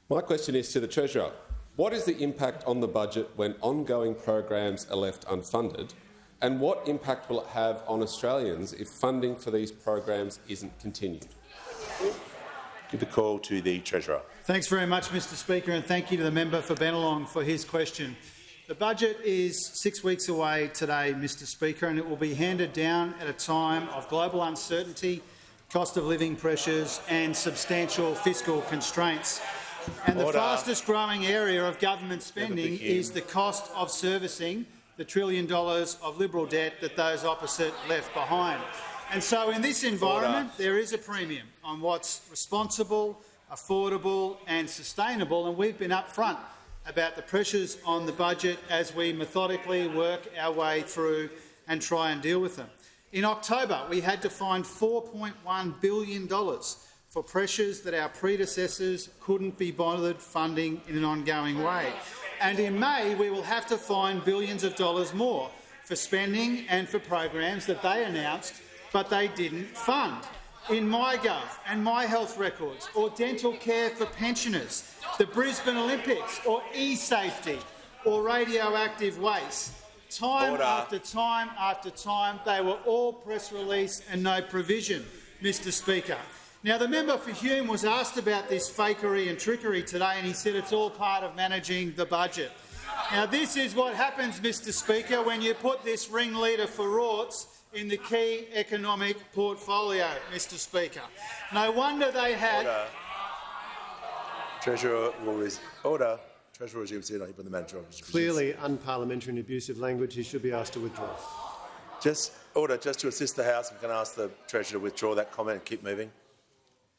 My question is to the Treasurer. What is the impact on the budget when ongoing programs are left unfunded? And what impact will it have on Australians if funding for these programs isn't continued? Give the call to the Treasurer. Thanks very much, Mr Speaker, and thank you to the member for Bennelong for his question. The budget is 6 weeks away today, Mr Speaker, and it will be handed down at a time of global uncertainty, cost of living pressures and substantial fiscal constraints. And the fastest growing area of government spending is the cost of servicing the $1 trillion of Liberal debt that those opposite left behind. And so in this environment, there is a premium on what's responsible, affordable and sustainable, and we've been upfront about the pressures on the budget as we methodically work our way through and try and deal with them. In October, we had to find $4.1 billion for pressures that our predecessors couldn't be bothered funding in an ongoing way. And in May, we will have to find billions of dollars more for spending and for programs that they announced but they didn't fund. In MyGov and My Health Records, or dental care for pensioners, the Brisbane Olympics, or e-safety, or radioactive waste. Time after time after time, they were all press release and no provision, Mr Speaker. Now, the member for Hume was asked about this fakery and trickery today, and he said it's all part of managing the budget. Now, this is what happens, Mr Speaker, when you put this ringleader for rorts in the key economic portfolio, Mr Speaker. No wonder they had— Treasurer will order. Treasurer Jim Chalmers from the manager. Clearly unparliamentary and abusive language. He should be asked to withdraw. Just to assist the House, we can ask the Treasurer to withdraw that comment and keep moving.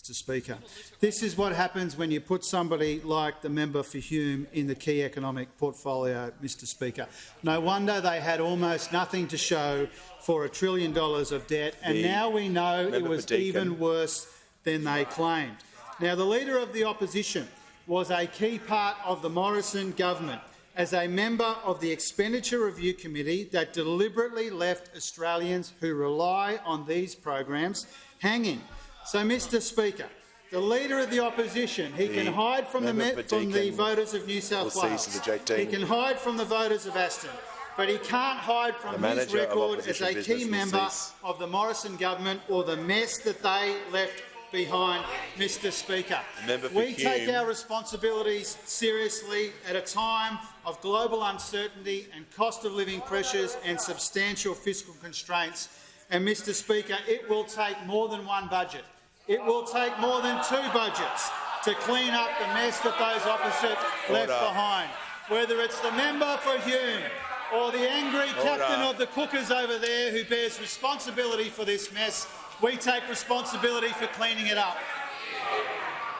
Mr Speaker, this is what happens when you put somebody like the member for Hume in the key economic portfolio, Mr Speaker. No wonder they had almost nothing to show for $1 trillion of debt, and now we know it was even worse than they claimed. Now, the Leader of the Opposition was a key part of the Morrison government as a member of the Expenditure Review Committee that deliberately left Australians who rely on these programs hanging. So, Mr Speaker, the Leader of the Opposition, he can hide from the voters of New South Wales, he can hide from the voters of Aston, but he can't hide from his record as a key member of the Morrison government or the mess that they left behind, Mr Speaker. We take our responsibilities seriously at a time of global uncertainty and cost of living pressures and substantial fiscal constraints. And, Mr Speaker, it will take more than one budget. It will take more than two budgets to clean up the mess that those opposite left behind. Whether it's the member for Hume or the angry captain of the Cookers over there who bears responsibility for this mess, we take responsibility for cleaning it up.